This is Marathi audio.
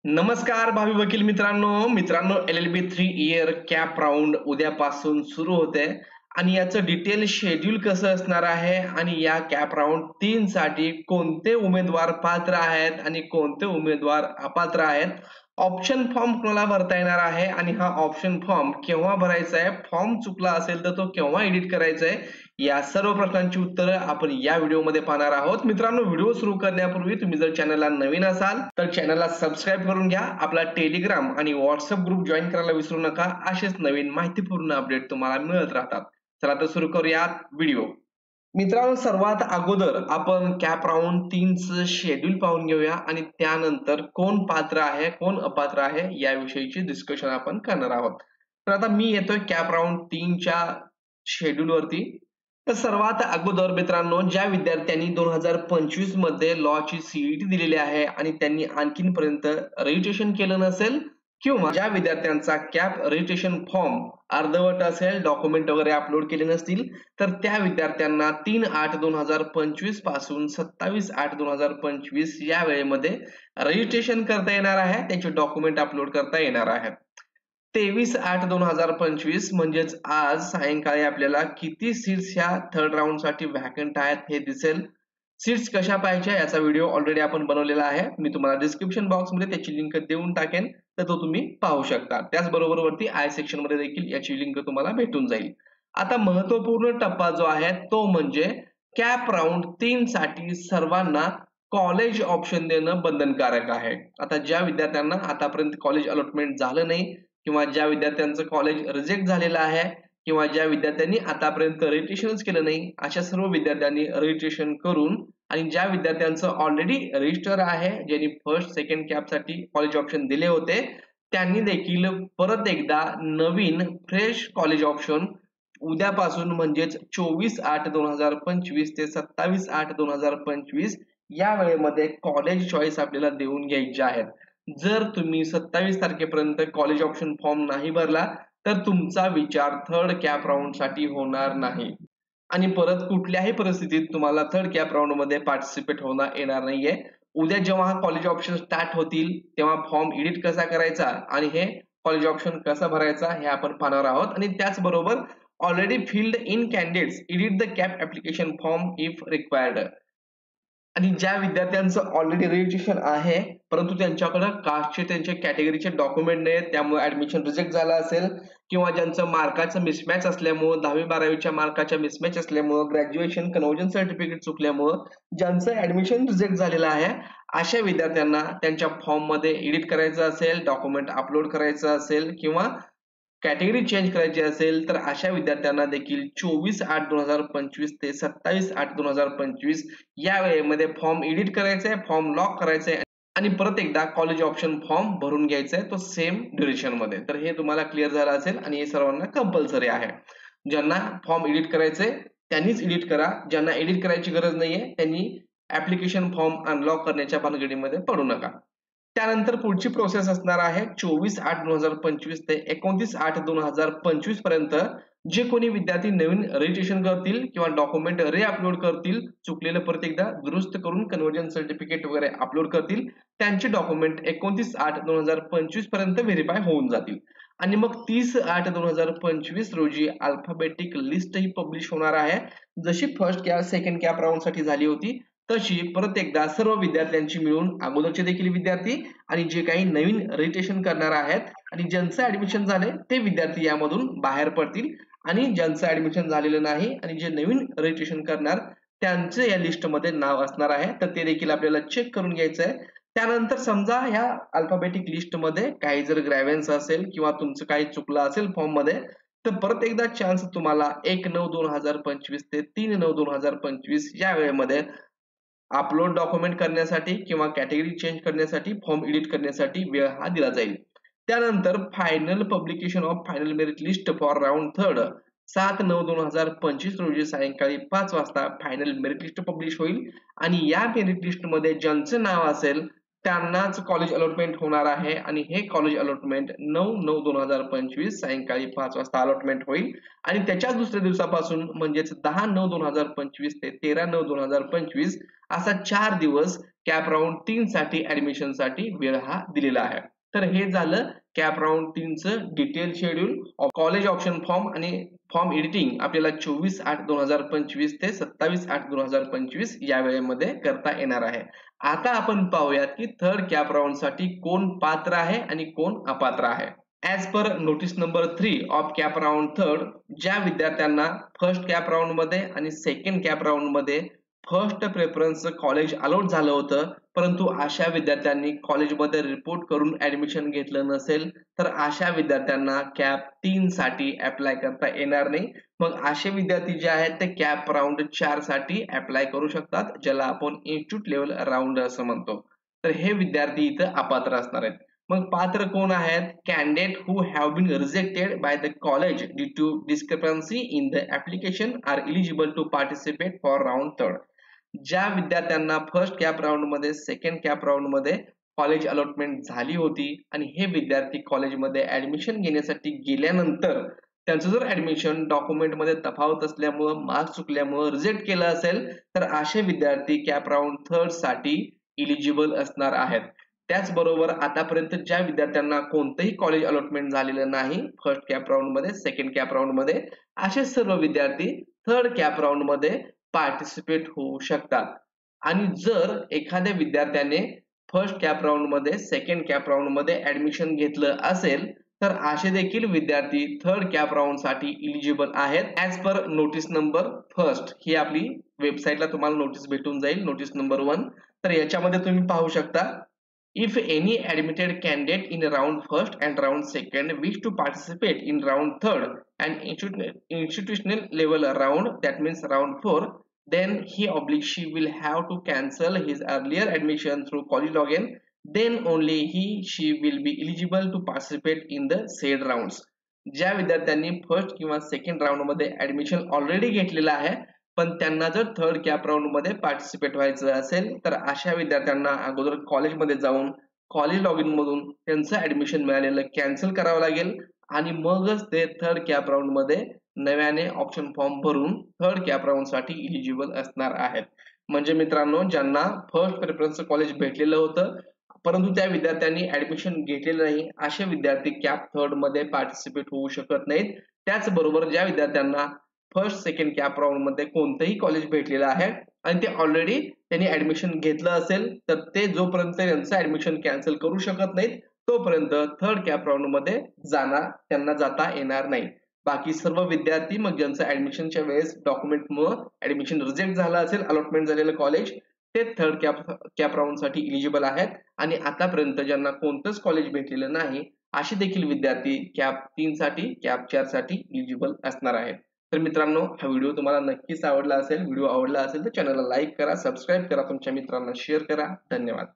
नमस्कार भावी वकील मित्रांनो LLB 3 इयर कॅप राऊंड उद्यापासून सुरू होते आणि याचं डिटेल शेड्यूल कसं असणार आहे आणि या कॅप राऊंड 3 साठी कोणते उमेदवार पात्र आहेत आणि कोणते उमेदवार अपात्र आहेत, ऑप्शन फॉर्म कोणाला भरता येणार आहे आणि हा ऑप्शन फॉर्म केव्हा भरायचा आहे, फॉर्म चुकला असेल तर तो केव्हा एडिट करायचा आहे, या सर्व प्रश्नांची उत्तरं आपण या व्हिडिओमध्ये पाहणार आहोत. मित्रांनो, व्हिडिओ सुरू करण्यापूर्वी तुम्ही जर चॅनलला नवीन असाल तर चॅनलला सबस्क्राईब करून घ्या. आपला टेलिग्राम आणि व्हॉट्सअप ग्रुप जॉईन करायला विसरू नका. असेच नवीन माहितीपूर्ण अपडेट तुम्हाला मिळत राहतात. चला तर सुरू करूयात व्हिडिओ. मित्रांनो, सर्वात अगोदर आपण कॅप राऊंड 3 चं शेड्यूल पाहून घेऊया आणि त्यानंतर कोण पात्र आहे कोण अपात्र आहे याविषयीची डिस्कशन आपण करणार आहोत. तर आता मी येतोय कॅप राऊंड 3 च्या शेड्यूल वरती. तर सर्वात अगोदर मित्रांनो, ज्या विद्यार्थ्यांनी 2025 मध्ये लॉ ची सीईटी दिलेली आहे आणि त्यांनी आणखीनपर्यंत रजिस्ट्रेशन केलं नसेल किंवा ज्या विद्यार्थ्यांचा कॅप रजिस्ट्रेशन फॉर्म अर्धवट असेल, डॉक्युमेंट वगैरे अपलोड केले नसतील, तर त्या विद्यार्थ्यांना 3/8/2025 पासून 27/8/2025 या वेळेमध्ये रजिस्ट्रेशन करता येणार आहे. त्यांचे डॉक्युमेंट अपलोड करता येणार आहेत. 23/8/2025 म्हणजेच आज सायंकाळी आपल्याला किती सीट्स ह्या थर्ड राऊंड साठी व्हॅकंट आहेत हे दिसेल. सीट्स कशा पाहिजे याचा व्हिडिओ ऑलरेडी आपण बनवलेला आहे. मी तुम्हाला डिस्क्रिप्शन बॉक्स मध्ये त्याची लिंक देऊन टाकेन, तर तो तुम्ही पाहू शकता. त्याचबरोबर वरती आय सेक्शन मध्ये देखील याची लिंक तुम्हाला भेटून जाईल. आता महत्त्वपूर्ण टप्पा जो आहे तो म्हणजे कॅप राऊंड 3 साठी सर्वांना कॉलेज ऑप्शन देणं बंधनकारक आहे. आता ज्या विद्यार्थ्यांना आतापर्यंत कॉलेज अलॉटमेंट झालं नाही किंवा ज्या विद्यार्थ्यांचं कॉलेज रिजेक्ट झालेलं आहे किंवा ज्या विद्यार्थ्यांनी आतापर्यंत रजिस्ट्रेशनच केलं नाही, अशा सर्व विद्यार्थ्यांनी रजिस्ट्रेशन करून आणि ज्या विद्यार्थ्यांचं ऑलरेडी रजिस्टर आहे, ज्यांनी फर्स्ट सेकंड कॅप साठी कॉलेज ऑप्शन दिले होते, त्यांनी देखील परत एकदा नवीन फ्रेश कॉलेज ऑप्शन उद्यापासून म्हणजेच 24/8/2025 ते 27/8/2025 या वेळेमध्ये कॉलेज चॉईस आपल्याला देऊन घ्यायचे आहेत. जर तुम्ही 27 तारखेपर्यंत कॉलेज ऑप्शन फॉर्म नाही भरला तर तुमचा विचार थर्ड कॅप राऊंड साठी होणार नाही आणि परत कुठल्याही परिस्थितीत तुम्हाला थर्ड कॅप राऊंड मध्ये पार्टिसिपेट होता येणार नाहीये. उद्या जेव्हा कॉलेज ऑप्शन स्टार्ट होतील तेव्हा फॉर्म एडिट कसा करायचा आणि हे कॉलेज ऑप्शन कसा भरायचा हे आपण पाहणार आहोत. आणि त्याचबरोबर already filled in candidates edit the cap application form if required. आणि ज्या विद्यार्थ्यांचं ऑलरेडी रजिस्ट्रेशन आहे परंतु त्यांच्याकडे कास्टचे त्यांचे कॅटेगरीचे डॉक्युमेंट नाही, त्यामुळे ऍडमिशन रिजेक्ट झाला असेल किंवा ज्यांचं मार्काचं मिसमॅच असल्यामुळे 10वी-12वीच्या मार्काच्या मिसमॅच असल्यामुळे ग्रॅज्युएशन कन्व्हर्जन सर्टिफिकेट चुकल्यामुळे ज्यांचं ऍडमिशन रिजेक्ट झालेलं आहे, अशा विद्यार्थ्यांना त्यांच्या फॉर्म मध्ये एडिट करायचं असेल, डॉक्युमेंट अपलोड करायचं असेल किंवा कॅटेगरी चेंज करायची असेल तर अशा विद्यार्थ्यांना देखील 24/8/2025 ते 27/8/2025 या वेळेमध्ये फॉर्म एडिट करायचा आहे, फॉर्म लॉक करायचा आहे आणि परत एकदा कॉलेज ऑप्शन फॉर्म भरून घ्यायचा आहे, तो सेम ड्युरेशन मध्ये. तर हे तुम्हाला क्लिअर झालं असेल आणि हे सर्वांना कंपल्सरी आहे. ज्यांना फॉर्म एडिट करायचंय त्यांनीच एडिट करा, ज्यांना एडिट करायची गरज नाहीये त्यांनी ऍप्लिकेशन फॉर्म अनलॉक करण्याच्या भानगडीमध्ये पडू नका. त्यानंतर पुढची प्रोसेस असणार आहे 24/8/2025 ते 29/8/2025 पर्यंत जे कोणी विद्यार्थी नवीन रजिस्ट्रेशन करतील किंवा डॉक्युमेंट रिअपलोड करतील, चुकलेलं परत एकदा दुरुस्त करून कन्व्हर्जन सर्टिफिकेट वगैरे अपलोड करतील, त्यांचे डॉक्युमेंट 29/8/2025 पर्यंत व्हेरीफाय होऊन जातील आणि मग 30/8/2025 रोजी अल्फाबेटिक लिस्ट ही पब्लिश होणार आहे. जशी first cap second CAP round साठी झाली होती तशी परत एकदा सर्व विद्यार्थ्यांची मिळून अगोदरचे देखील विद्यार्थी आणि जे काही नवीन रजिस्ट्रेशन करणार आहेत आणि ज्यांचं ऍडमिशन झाले ते विद्यार्थी यामधून बाहेर पडतील आणि ज्यांचं ऍडमिशन झालेलं नाही आणि जे नवीन रजिस्ट्रेशन करणार त्यांचे या लिस्ट मध्ये नाव असणार आहे, तर ते देखील आपल्याला चेक करून घ्यायचं आहे. त्यानंतर समजा ह्या अल्फाबेटिक लिस्ट मध्ये काही जर ग्रॅव्हन्स असेल किंवा तुमचं काही चुकलं असेल फॉर्म मध्ये तर परत एकदा चान्स तुम्हाला 1/9/2025 ते 3/9/2025 या वेळेमध्ये अपलोड डॉक्युमेंट करण्यासाठी किंवा कॅटेगरी चेंज करण्यासाठी, फॉर्म एडिट करण्यासाठी वेळ हा दिला जाईल. त्यानंतर final publication of final merit list for round third 7/9/2025 रोजी सायंकाळी 5 वाजता फायनल मेरिट लिस्ट पब्लिश होईल आणि या मेरिट लिस्ट मध्ये ज्यांचं नाव असेल त्यांनाच कॉलेज अलॉटमेंट होणार आहे आणि हे कॉलेज अलॉटमेंट 9/9/2025 सायंकाळी 5 वाजता अलॉटमेंट होईल आणि त्याच्याच दुसऱ्या दिवसापासून म्हणजेच 10/9/2025 ते 13/9/2025 असा 4 दिवस कॅप राऊंड 3 साठी ऍडमिशन साठी वेळ हा दिलेला आहे. तर हे झालं कॅप राऊंड 3 चं detail schedule. College option form आणि फॉर्म एडिटिंग आपल्याला 24/8/2025 ते 27/8/2025 या वेळेमध्ये करता येणार आहे. आता आपण पाहूयात की थर्ड कॅप राऊंड साठी कोण पात्र आहे आणि कोण अपात्र आहे. As per notice number 3 of cap round third, ज्या विद्यार्थ्यांना फर्स्ट कॅप राऊंड मध्ये आणि सेकंड कॅप राऊंड मध्ये फर्स्ट प्रेफरन्स कॉलेज अलॉट झालं होतं, परंतु अशा विद्यार्थ्यांनी कॉलेजमध्ये रिपोर्ट करून ऍडमिशन घेतलं नसेल तर अशा विद्यार्थ्यांना कॅप 3 साठी अप्लाय करता येणार नाही. मग असे विद्यार्थी जे आहेत ते कॅप राऊंड 4 साठी अप्लाय करू शकतात, ज्याला आपण इन्स्टिट्यूट लेवल राऊंड असं म्हणतो. तर हे विद्यार्थी इथं अपात्र असणार आहेत. मग पात्र कोण आहेत? Candidate who have been rejected by the college due to discrepancy in the application are eligible to participate for round third. ज्या विद्यार्थ्यांना फर्स्ट कॅप राऊंड मध्ये, सेकंड कॅप राऊंड मध्ये कॉलेज अलॉटमेंट झाली होती आणि हे विद्यार्थी कॉलेजमध्ये ऍडमिशन घेण्यासाठी गेल्यानंतर त्यांचं जर ऍडमिशन डॉक्युमेंट मध्ये तफावत असल्यामुळे, मार्क्स चुकल्यामुळे रिजेक्ट केलं असेल तर असे विद्यार्थी कॅप राऊंड थर्ड साठी इलिजिबल असणार आहेत. त्याचबरोबर आतापर्यंत ज्या विद्यार्थ्यांना कोणतंही कॉलेज अलॉटमेंट झालेलं नाही फर्स्ट कॅप राऊंड मध्ये, सेकंड कॅप राऊंड मध्ये, असे सर्व विद्यार्थी थर्ड कॅप राऊंड मध्ये पार्टिसिपेट होऊ शकतात. आणि जर एखाद्या विद्यार्थ्याने फर्स्ट कॅप राऊंड मध्ये, सेकंड कॅप राऊंड मध्ये ऍडमिशन घेतलं असेल तर असे देखील विद्यार्थी थर्ड कॅप राऊंड साठी इलिजिबल आहेत. As per notice number first, ही आपली वेबसाईटला तुम्हाला नोटीस भेटून जाईल, नोटीस नंबर 1. तर याच्यामध्ये तुम्ही पाहू शकता, if any admitted candidate in round first and round second wish to participate in round third and institutional level round, that means round 4, then he/she will have to cancel his earlier admission through college login. Then only he/she will be eligible to participate in the said rounds. ज्या विद्यार्थ्यांनी फर्स्ट किंवा सेकंड राऊंड मध्ये ऍडमिशन ऑलरेडी घेतलेलं आहे पण त्यांना जर थर्ड कॅप राऊंड मध्ये पार्टिसिपेट व्हायचं असेल तर अशा विद्यार्थ्यांना अगोदर कॉलेजमध्ये जाऊन कॉलेज लॉग इन मधून त्यांचं ऍडमिशन मिळालेलं कॅन्सल करावं लागेल आणि मगच ते थर्ड कॅप राऊंड मध्ये नव्याने ऑप्शन फॉर्म भरून थर्ड कॅप राऊंड साठी इलिजिबल असणार आहेत. म्हणजे मित्रांनो, ज्यांना फर्स्ट प्रेफरन्स कॉलेज भेटलेलं होतं परंतु त्या विद्यार्थ्यांनी ऍडमिशन घेतलेलं नाही, असे विद्यार्थी कॅप थर्ड मध्ये पार्टिसिपेट होऊ शकत नाहीत. त्याचबरोबर ज्या विद्यार्थ्यांना फर्स्ट सेकंड कॅप राऊंड मध्ये कोणतंही कॉलेज भेटलेलं आहे आणि ते ऑलरेडी त्यांनी ऍडमिशन घेतलं असेल तर ते जोपर्यंत त्यांचं ऍडमिशन कॅन्सल करू शकत नाहीत तोपर्यंत थर्ड कॅप राऊंड मध्ये त्यांना जाता येणार नाही. बाकी सर्व विद्यार्थी मग ज्यांचं ऍडमिशनच्या वेळेस डॉक्युमेंटमुळे ऍडमिशन रिजेक्ट झालं असेल, अलॉटमेंट झालेलं कॉलेज, ते थर्ड कॅप राऊंड साठी इलिजिबल आहेत. आणि आतापर्यंत ज्यांना कोणतंच कॉलेज भेटलेलं नाही असे देखील विद्यार्थी कॅप 3 साठी, कॅप 4 साठी इलिजिबल असणार आहेत. तर मित्रांनो, हा व्हिडिओ तुम्हाला नक्कीच आवडला असेल. व्हिडिओ आवडला असेल तर चॅनलला लाईक करा, सबस्क्राईब करा, तुमच्या मित्रांना शेअर करा. धन्यवाद.